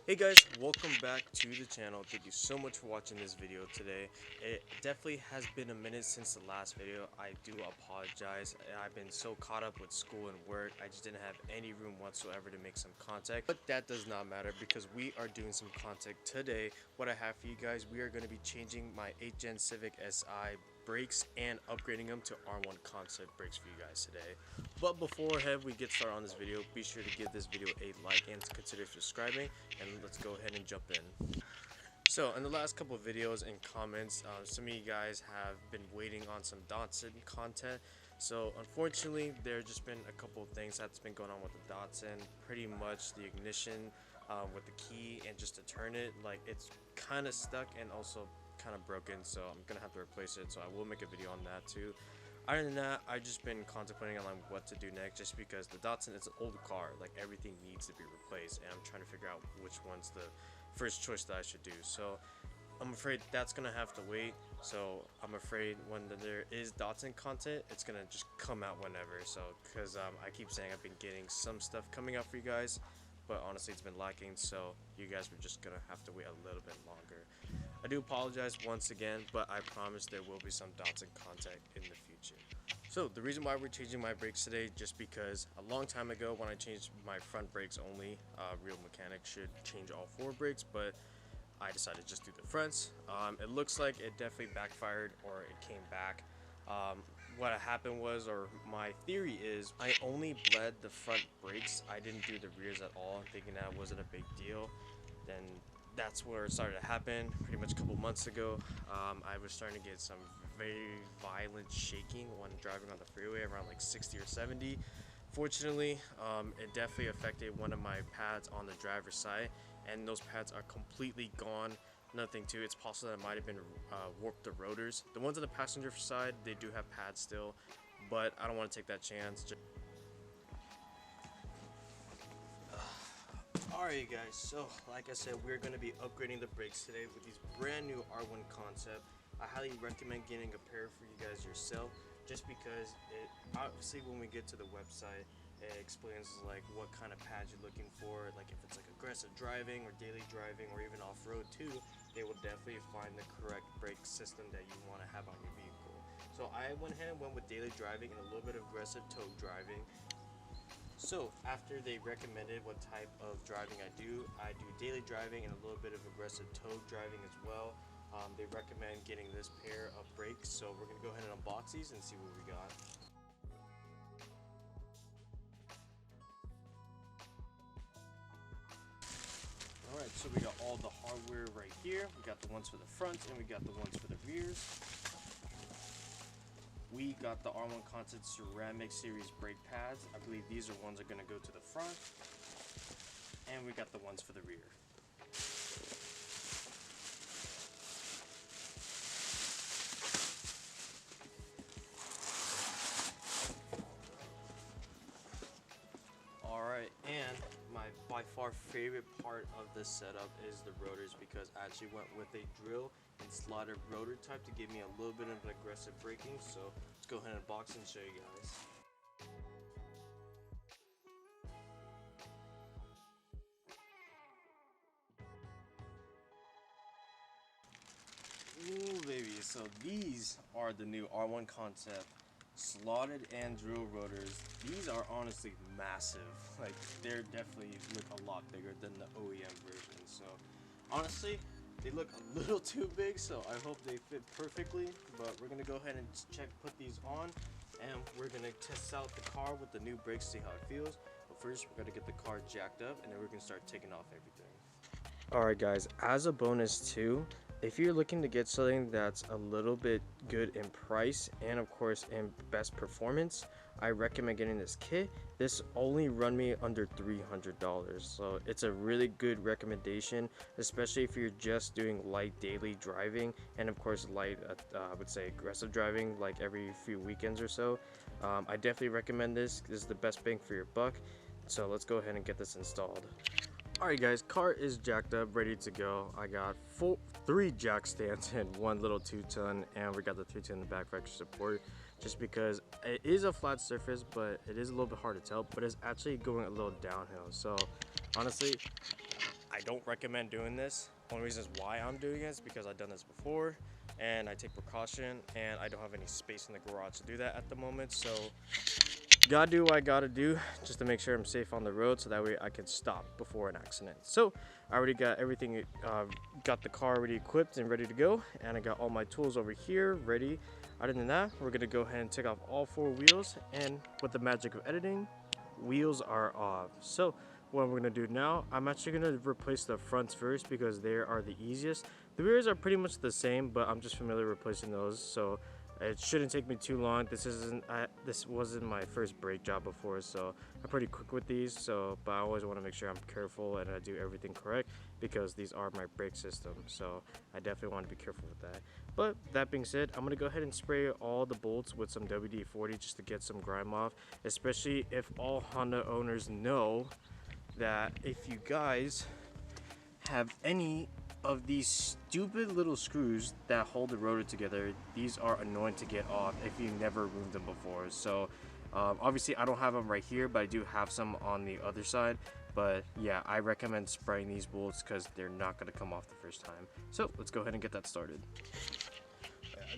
Hey guys, welcome back to the channel. Thank you so much for watching this video today. It definitely has been a minute since the last video. I do apologize. I've been so caught up with school and work. I just didn't have any room whatsoever to make some content. But that does not matter because we are doing some content today. What I have for you guys, we are going to be changing my 8th Gen Civic Si brakes and upgrading them to R1 concept brakes for you guys today. But before we get started on this video, be sure to give this video a like and consider subscribing, and let's go ahead and jump in. So in the last couple of videos and comments, some of you guys have been waiting on some Datsun content. So unfortunately, there's just been a couple of things that's been going on with the Datsun. Pretty much the ignition with the key and just to turn it, like it's kind of stuck and also kind of broken. So I'm gonna have to replace it. So I will make a video on that too. Other than that, I've just been contemplating on like what to do next, just because the Datsun is an old car, like everything needs to be replaced, and I'm trying to figure out which one's the first choice that I should do. So I'm afraid that's gonna have to wait. So I'm afraid when there is Datsun content, it's gonna just come out whenever. So because I keep saying I've been getting some stuff coming out for you guys, but honestly it's been lacking. So you guys were just gonna have to wait a little bit longer. I do apologize once again, but I promise there will be some Datsun content in the future. So the reason why we're changing my brakes today, just because a long time ago when I changed my front brakes only, real mechanics should change all four brakes, but I decided to just do the fronts. It looks like it definitely backfired, or it came back. What happened was, or my theory is, I only bled the front brakes. I didn't do the rears at all, thinking that wasn't a big deal. Then that's where it started to happen. Pretty much a couple months ago, I was starting to get some very violent shaking when driving on the freeway around like 60 or 70. Fortunately, it definitely affected one of my pads on the driver's side, and those pads are completely gone. Nothing to. It's possible that it might have been warped the rotors. The ones on the passenger side, they do have pads still, but I don't want to take that chance. Alright guys, so like I said, we're going to be upgrading the brakes today with these brand new R1 concept. I highly recommend getting a pair for you guys yourself, just because it obviously when we get to the website, it explains like what kind of pads you're looking for, like if it's like aggressive driving or daily driving or even off-road too, they will definitely find the correct brake system that you want to have on your vehicle. So I went ahead and went with daily driving and a little bit of aggressive tow driving. So after they recommended what type of driving I do daily driving and a little bit of aggressive tow driving as well. They recommend getting this pair of brakes, so we're gonna go ahead and unbox these and see what we got. Alright, so we got all the hardware right here. We got the ones for the front and we got the ones for the rears. We got the R1 Concept Ceramic Series brake pads. I believe these are ones that are going to go to the front. And we got the ones for the rear. Alright, and my by far favorite part of this setup is the rotors, because I actually went with a drill and slotted rotor type to give me a little bit of an aggressive braking. So let's go ahead and unbox and show you guys. Ooh baby, so these are the new R1 Concept slotted and drill rotors. These are honestly massive. Like, they're definitely look a lot bigger than the OEM version. So honestly, they look a little too big, so I hope they fit perfectly. But we're gonna go ahead and put these on, and we're gonna test out the car with the new brakes, see how it feels. But first, we're gonna get the car jacked up, and then we're gonna start taking off everything. Alright guys, as a bonus too, if you're looking to get something that's a little bit good in price and of course in best performance, I recommend getting this kit. This only run me under $300, so it's a really good recommendation, especially if you're just doing light daily driving and of course light I would say aggressive driving, like every few weekends or so. I definitely recommend this. This is the best bang for your buck, so let's go ahead and get this installed. Alright guys, car is jacked up, ready to go. I got three jack stands and one little 2-ton, and we got the 3-ton in the back for extra support, just because it is a flat surface, but it is a little bit hard to tell, but it's actually going a little downhill. So honestly, I don't recommend doing this. One reason why I'm doing it is because I've done this before and I take precaution, and I don't have any space in the garage to do that at the moment. So gotta do what I gotta do just to make sure I'm safe on the road, so that way I can stop before an accident. So I already got everything, got the car already equipped and ready to go, and I got all my tools over here ready. Other than that, we're gonna go ahead and take off all 4 wheels, and with the magic of editing, wheels are off. So what we're gonna do now, I'm actually gonna replace the fronts first because they are the easiest. The rears are pretty much the same, but I'm just familiar replacing those, so it shouldn't take me too long. This wasn't my first brake job before, so I'm pretty quick with these. But I always want to make sure I'm careful and I do everything correct because these are my brake system. So I definitely want to be careful with that. But that being said, I'm gonna go ahead and spray all the bolts with some WD-40 just to get some grime off. Especially if all Honda owners know that if you guys have any of these stupid little screws that hold the rotor together, these are annoying to get off if you've never removed them before. So obviously I don't have them right here, but I do have some on the other side. But yeah, I recommend spraying these bolts because they're not going to come off the first time. So let's go ahead and get that started.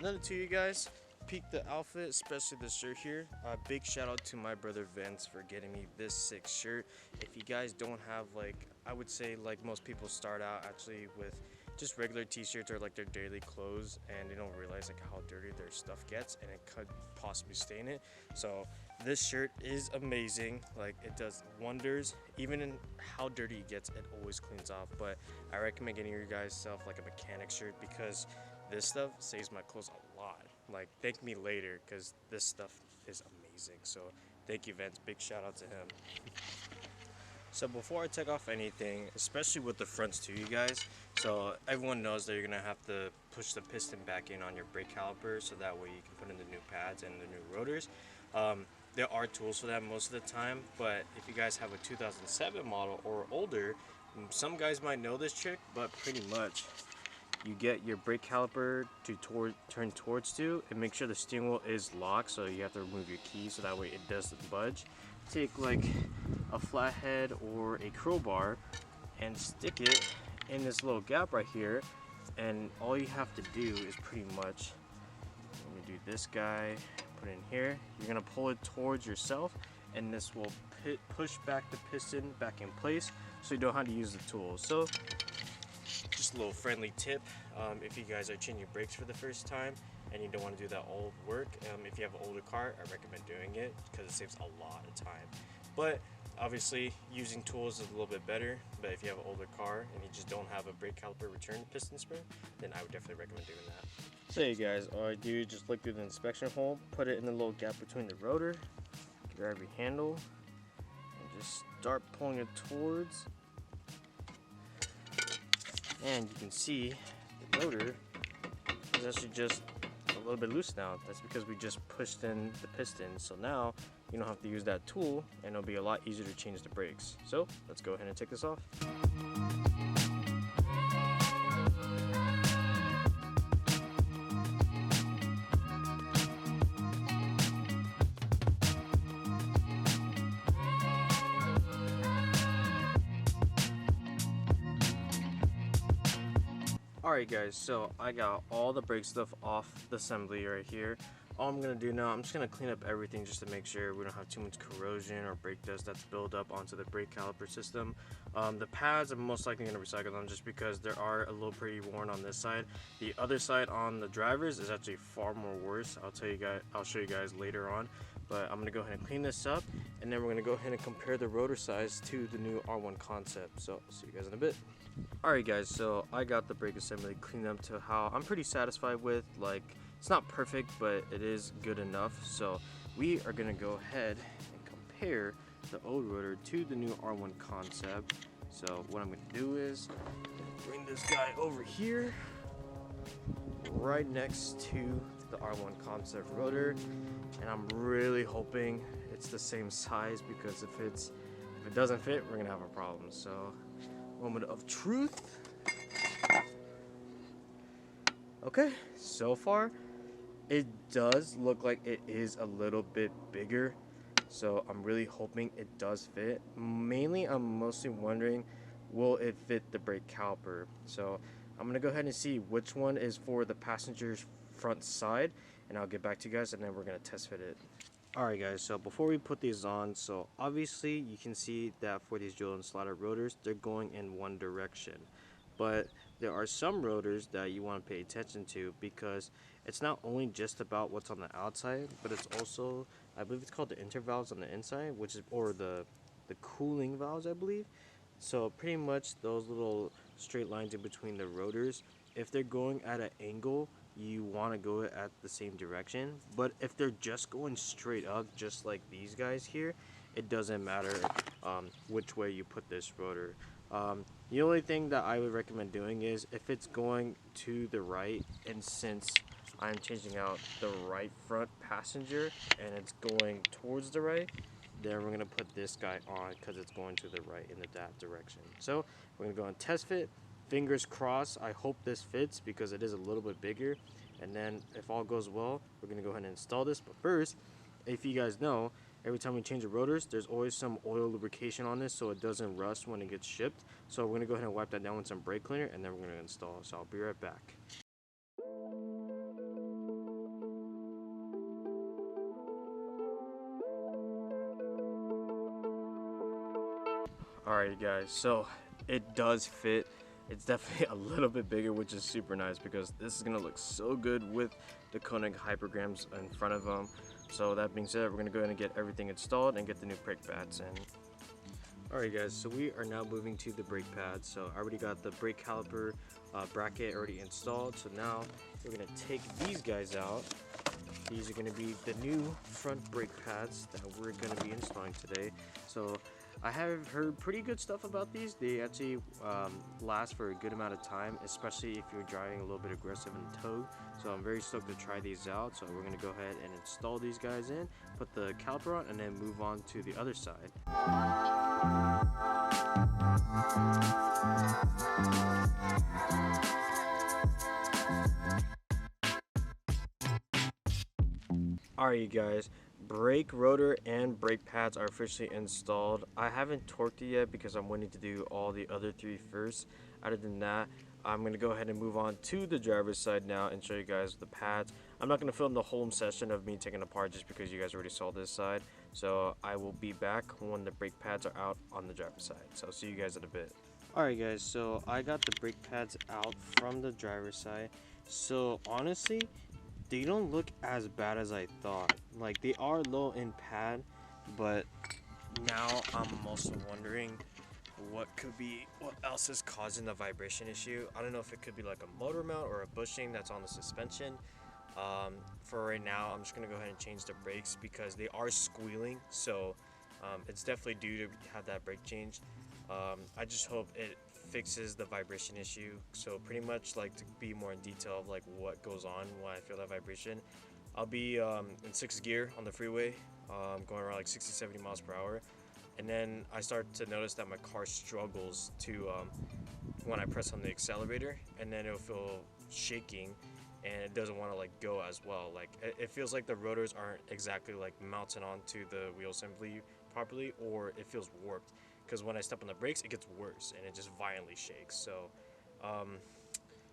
Another to you guys, peak the outfit, especially this shirt here. Big shout out to my brother Vince for getting me this sick shirt. If you guys don't have, like, I would say like most people start out actually with just regular t-shirts or like their daily clothes, and they don't realize like how dirty their stuff gets and it could possibly stain it. So this shirt is amazing. Like, it does wonders. Even in how dirty it gets, it always cleans off. But I recommend getting your guys self like a mechanic shirt because this stuff saves my clothes a lot. Like, thank me later because this stuff is amazing. So thank you, Vince. Big shout out to him. So before I take off anything, especially with the fronts too, you guys, so everyone knows that you're gonna have to push the piston back in on your brake caliper so that way you can put in the new pads and the new rotors. There are tools for that most of the time, but if you guys have a 2007 model or older, some guys might know this trick, but pretty much you get your brake caliper to turn towards you and make sure the steering wheel is locked, so you have to remove your key so that way it doesn't budge. Take like a flathead or a crowbar and stick it in this little gap right here, and all you have to do is pretty much, I'm gonna do this guy, put it in here, you're gonna pull it towards yourself, and this will push back the piston back in place so you know how to use the tool. So just a little friendly tip, if you guys are changing brakes for the first time and you don't want to do that old work, if you have an older car, I recommend doing it because it saves a lot of time. But obviously using tools is a little bit better, but if you have an older car and you just don't have a brake caliper return piston spring, then I would definitely recommend doing that. So you guys, all I do is just look through the inspection hole, put it in the little gap between the rotor, grab your handle, and just start pulling it towards. And you can see the rotor is actually just a little bit loose now. That's because we just pushed in the piston. So now you don't have to use that tool, and it'll be a lot easier to change the brakes. So let's go ahead and take this off. Alright guys, so I got all the brake stuff off the assembly right here. All I'm going to do now, I'm just going to clean up everything just to make sure we don't have too much corrosion or brake dust that's built up onto the brake caliper system. The pads, I'm most likely going to recycle them just because they are a little pretty worn on this side. The other side on the drivers is actually far more worse. I'll show you guys later on. But I'm going to go ahead and clean this up, and then we're going to go ahead and compare the rotor size to the new R1 concept. So I'll see you guys in a bit. Alright guys, so I got the brake assembly cleaned up to how I'm pretty satisfied with. Like, it's not perfect, but it is good enough. So we are going to go ahead and compare the old rotor to the new R1 concept. So what I'm going to do is bring this guy over here right next to the R1 concept rotor, and I'm really hoping it's the same size, because if it doesn't fit, we're gonna have a problem. So moment of truth. Okay, so far it does look like it is a little bit bigger, so I'm really hoping it does fit. Mainly I'm mostly wondering will it fit the brake caliper. So I'm gonna go ahead and see which one is for the passenger's front side, and I'll get back to you guys, and then we're gonna test fit it. Alright guys, so before we put these on, so obviously you can see that for these drill and slaughter rotors, they're going in one direction. But there are some rotors that you want to pay attention to, because it's not only just about what's on the outside, but it's also, I believe it's called the intervalves on the inside, which is, or the cooling valves, I believe. So pretty much those little straight lines in between the rotors, if they're going at an angle, you want to go at the same direction. But if they're just going straight up, just like these guys here, it doesn't matter which way you put this rotor. The only thing that I would recommend doing is if it's going to the right, and since I'm changing out the right front passenger and it's going towards the right, then we're going to put this guy on because it's going to the right in that direction. So we're going to go on test fit. Fingers crossed, I hope this fits because it is a little bit bigger. And then if all goes well, we're going to go ahead and install this. But first, if you guys know, every time we change the rotors, there's always some oil lubrication on this so it doesn't rust when it gets shipped. So we're going to go ahead and wipe that down with some brake cleaner, and then we're going to install. So I'll be right back. Alright guys, so it does fit. It's definitely a little bit bigger, which is super nice because this is going to look so good with the Koenig hypergrams in front of them. So that being said, we're going to go ahead and get everything installed and get the new brake pads in. Alright guys, so we are now moving to the brake pads. So I already got the brake caliper bracket already installed. So now we're going to take these guys out. These are going to be the new front brake pads that we're going to be installing today. So I have heard pretty good stuff about these. They actually last for a good amount of time, especially if you're driving a little bit aggressive in tow. So I'm very stoked to try these out. So we're going to go ahead and install these guys in, put the caliper on, and then move on to the other side. Alright you guys, brake rotor and brake pads are officially installed. I haven't torqued it yet because I'm waiting to do all the other three first. Other than that, I'm going to go ahead and move on to the driver's side now and show you guys the pads. I'm not going to film the whole session of me taking apart just because you guys already saw this side. So I will be back when the brake pads are out on the driver's side. So I'll see you guys in a bit. Alright guys, so I got the brake pads out from the driver's side. So honestly, they don't look as bad as I thought. Like, they are low in pad, but now I'm also wondering what else is causing the vibration issue. I don't know if it could be like a motor mount or a bushing that's on the suspension. For right now, I'm just gonna go ahead and change the brakes because they are squealing. So it's definitely due to have that brake changed. I just hope it fixes the vibration issue. So pretty much, like, to be more in detail of like what goes on when I feel that vibration, I'll be in 6th gear on the freeway, going around like 60-70 miles per hour, and then I start to notice that my car struggles to when I press on the accelerator, and then it'll feel shaking and it doesn't want to like go as well. Like it feels like the rotors aren't exactly like mounted onto the wheel assembly properly, or it feels warped. Because when I step on the brakes, it gets worse and it just violently shakes. So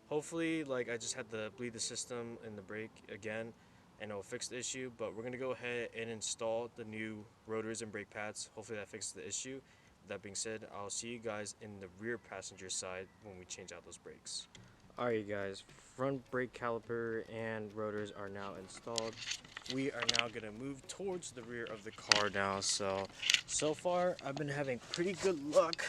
hopefully, like, I just had to bleed the system in the brake again and it'll fix the issue. But we're going to go ahead and install the new rotors and brake pads. Hopefully that fixes the issue. That being said, I'll see you guys in the rear passenger side when we change out those brakes. Alright guys, front brake caliper and rotors are now installed. We are now going to move towards the rear of the car now. So far I've been having pretty good luck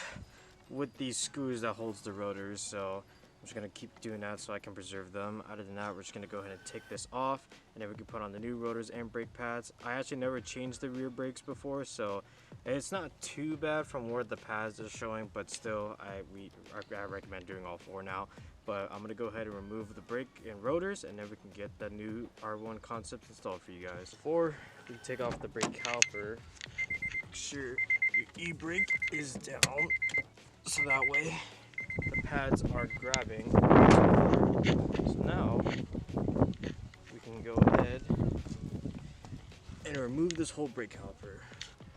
with these screws that holds the rotors, so I'm just going to keep doing that so I can preserve them. Other than that, we're just going to go ahead and take this off, and then we can put on the new rotors and brake pads. I actually never changed the rear brakes before, so it's not too bad from where the pads are showing, but still I recommend doing all four now. But I'm going to go ahead and remove the brake and rotors, and then we can get the new R1 concept installed for you guys. Before we take off the brake caliper, make sure your e-brake is down, so that way the pads are grabbing. So now we can go ahead and remove this whole brake caliper.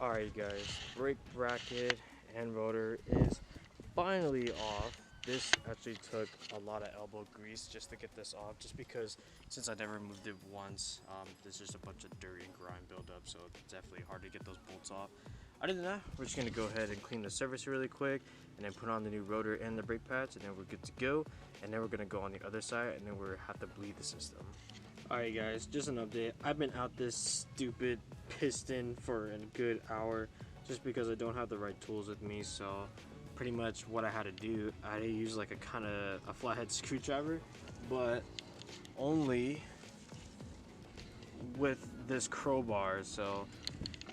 Alright guys, brake bracket and rotor is finally off. This actually took a lot of elbow grease just to get this off, just because since I never moved it once, there's just a bunch of dirt and grime buildup, so it's definitely hard to get those bolts off. Other than that, we're just gonna go ahead and clean the surface really quick, and then put on the new rotor and the brake pads, and then we're good to go. And then we're gonna go on the other side, and then we're have to bleed the system. Alright guys, just an update. I've been out this stupid piston for a good hour just because I don't have the right tools with me. So pretty much what I had to do, I had to use like a flathead screwdriver, but only with this crowbar. So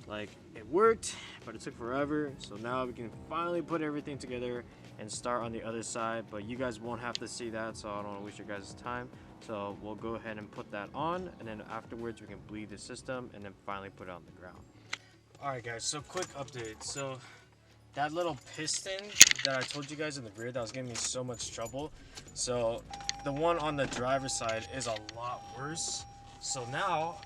like it worked, but it took forever. So now we can finally put everything together and start on the other side, but you guys won't have to see that, so I don't want to waste your guys' time. So we'll go ahead and put that on, and then afterwards we can bleed the system and then finally put it on the ground. Alright guys, so quick update. So that little piston that I told you guys in the rear that was giving me so much trouble, so the one on the driver's side is a lot worse. So now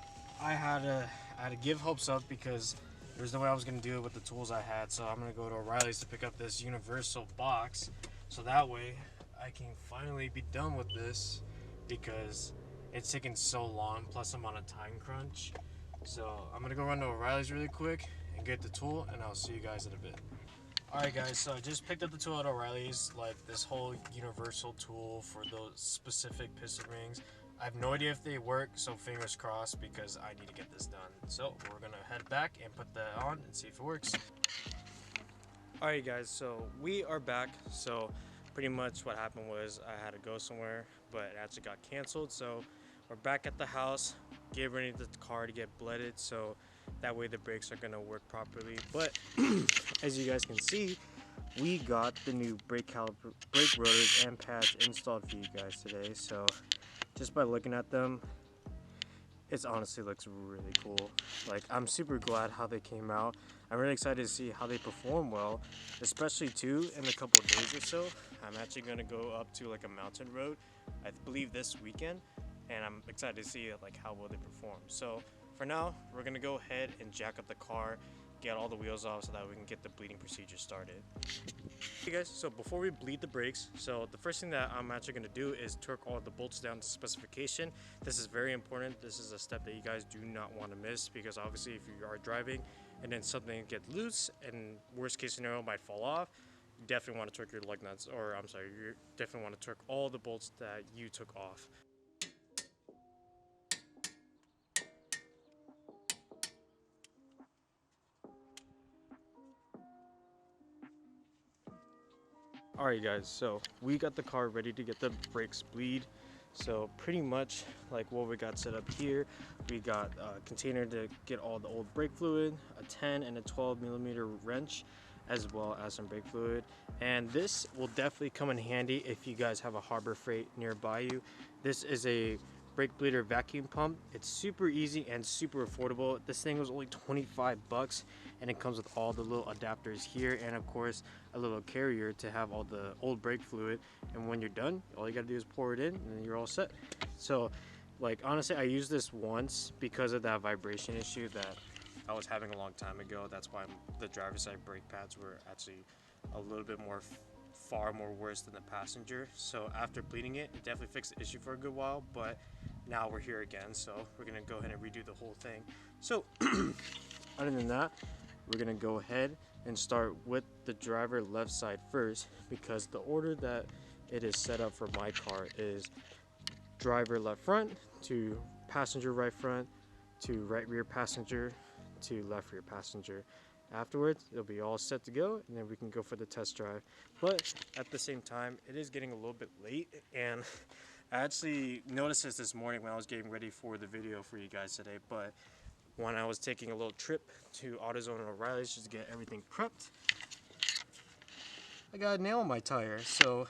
I had to give hopes up because there's no way I was going to do it with the tools I had. So I'm going to go to O'Reilly's to pick up this universal box, so that way I can finally be done with this, because it's taking so long, plus I'm on a time crunch. So I'm gonna go run to O'Reilly's really quick and get the tool, and I'll see you guys in a bit. Alright guys, so I just picked up the tool at O'Reilly's, like this whole universal tool for those specific piston rings. I have no idea if they work, so fingers crossed, because I need to get this done. So we're gonna head back and put that on and see if it works. Alright guys, so we are back. So pretty much what happened was I had to go somewhere, but it actually got canceled. So we're back at the house, getting ready the car to get blooded, so that way the brakes are gonna work properly. But as you guys can see, we got the new brake rotors and pads installed for you guys today. So just by looking at them, it honestly looks really cool. Like, I'm super glad how they came out. I'm really excited to see how they perform well, especially too in a couple of days or so. I'm actually gonna go up to like a mountain road, I believe this weekend, and I'm excited to see like how well they perform. So for now, we're gonna go ahead and jack up the car, get all the wheels off so that we can get the bleeding procedure started. Hey guys, so before we bleed the brakes, so the first thing that I'm actually going to do is torque all the bolts down to specification. This is very important. This is a step that you guys do not want to miss, because obviously if you are driving and then something gets loose and worst case scenario might fall off, you definitely want to torque your lug nuts, or I'm sorry, you definitely want to torque all the bolts that you took off. Alright guys, so we got the car ready to get the brakes bleed. So pretty much like what we got set up here, we got a container to get all the old brake fluid, a 10 and a 12 millimeter wrench, as well as some brake fluid. And this will definitely come in handy if you guys have a Harbor Freight nearby you. This is a brake bleeder vacuum pump. It's super easy and super affordable. This thing was only 25 bucks, and it comes with all the little adapters here, and of course a little carrier to have all the old brake fluid. And when you're done, all you gotta do is pour it in and then you're all set. So like honestly, I used this once because of that vibration issue that I was having a long time ago. That's why the driver's side brake pads were actually a little bit far more worse than the passenger. So after bleeding it, it definitely fixed the issue for a good while, but now we're here again, so we're gonna go ahead and redo the whole thing. So other than that, we're gonna go ahead and start with the driver left side first, because the order that it is set up for my car is driver left front to passenger right front to right rear passenger to left rear passenger. Afterwards, it'll be all set to go, and then we can go for the test drive. But at the same time, it is getting a little bit late, and I actually noticed this morning when I was getting ready for the video for you guys today. But when I was taking a little trip to AutoZone and O'Reilly's just to get everything prepped, I got a nail in my tire. So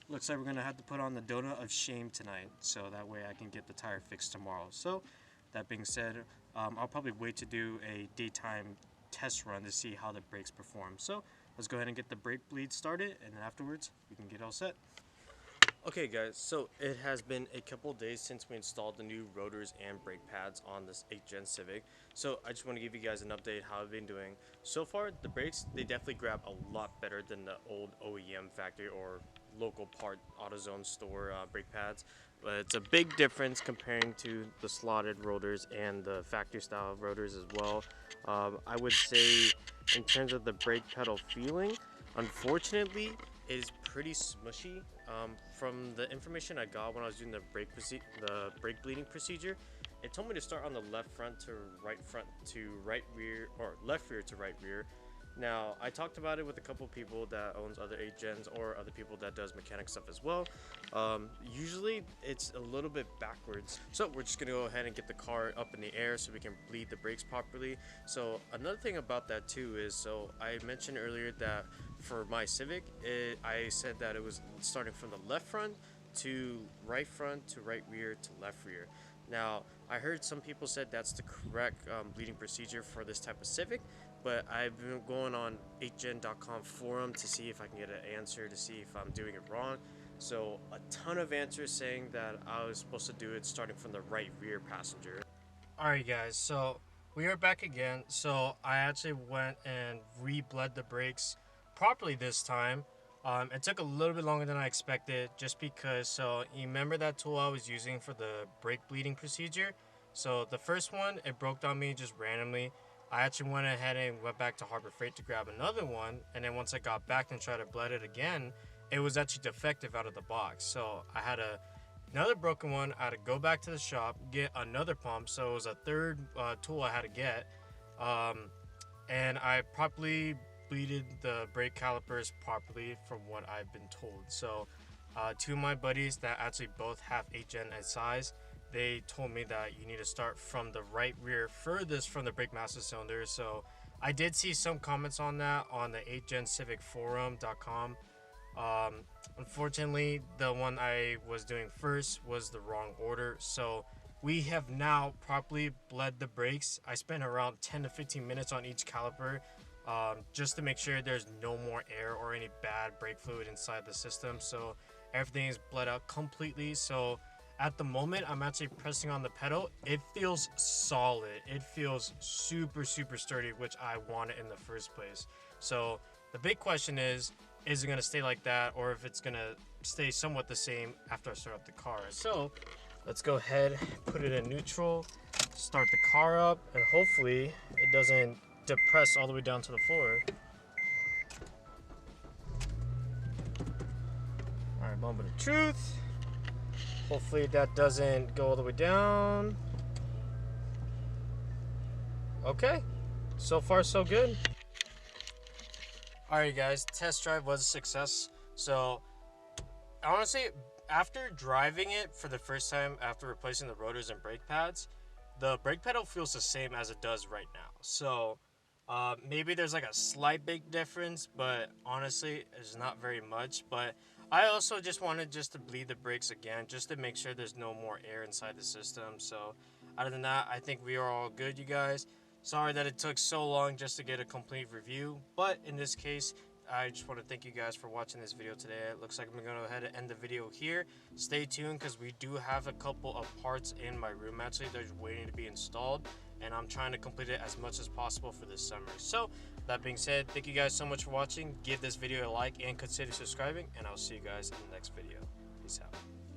looks like we're gonna have to put on the donut of shame tonight, so that way I can get the tire fixed tomorrow. So that being said, I'll probably wait to do a daytime test run to see how the brakes perform. So let's go ahead and get the brake bleed started, and then afterwards we can get all set. Okay guys, so it has been a couple days since we installed the new rotors and brake pads on this 8th Gen Civic. So I just want to give you guys an update how I've been doing. So far, the brakes, they definitely grab a lot better than the old OEM factory or local part AutoZone store brake pads. But it's a big difference comparing to the slotted rotors and the factory style rotors as well. I would say in terms of the brake pedal feeling, unfortunately, it is pretty smushy. From the information I got when I was doing the brake bleeding procedure, it told me to start on the left front to right rear, or left rear to right rear. Now I talked about it with a couple people that owns other 8 gens or other people that does mechanic stuff as well. Usually it's a little bit backwards, so we're just gonna go ahead and get the car up in the air so we can bleed the brakes properly. So another thing about that too is, so I mentioned earlier that for my Civic, I said that it was starting from the left front to right rear to left rear. Now, I heard some people said that's the correct bleeding procedure for this type of Civic, but I've been going on 8gen.com forum to see if I can get an answer to see if I'm doing it wrong. So a ton of answers saying that I was supposed to do it starting from the right rear passenger. Alright guys, so we are back again. So I actually went and re-bled the brakes properly this time. It took a little bit longer than I expected just because, so you remember that tool I was using for the brake bleeding procedure? So the first one, it broke on me just randomly. I actually went ahead and went back to Harbor Freight to grab another one, and then once I got back and tried to bled it again, it was actually defective out of the box. So I had another broken one. I had to go back to the shop, get another pump. So it was a third tool I had to get. And I properly bleeded the brake calipers properly from what I've been told. So two of my buddies that actually both have 8gen size, they told me that you need to start from the right rear furthest from the brake master cylinder. So I did see some comments on that on the 8gen Civic forum.com. Unfortunately, the one I was doing first was the wrong order, so we have now properly bled the brakes. I spent around 10 to 15 minutes on each caliper just to make sure there's no more air or any bad brake fluid inside the system, so everything is bled out completely. So at the moment, I'm actually pressing on the pedal. It feels solid. It feels super sturdy, which I wanted in the first place. So the big question is it going to stay like that, or if it's going to stay somewhat the same after I start up the car? So let's go ahead, put it in neutral, start the car up, and hopefully it doesn't depress all the way down to the floor. All right, moment of truth. Hopefully that doesn't go all the way down. Okay, so far so good. Alright guys, test drive was a success. So honestly, after driving it for the first time after replacing the rotors and brake pads, the brake pedal feels the same as it does right now. So maybe there's like a slight big difference, but honestly it's not very much. But I also just wanted to bleed the brakes again just to make sure there's no more air inside the system. So other than that, I think we are all good, you guys. Sorry that it took so long just to get a complete review, but in this case, I just want to thank you guys for watching this video today. It looks like I'm going to go ahead and end the video here. Stay tuned because we do have a couple of parts in my room actually. They're waiting to be installed, and I'm trying to complete it as much as possible for this summer. So that being said, thank you guys so much for watching. Give this video a like and consider subscribing, and I'll see you guys in the next video. Peace out.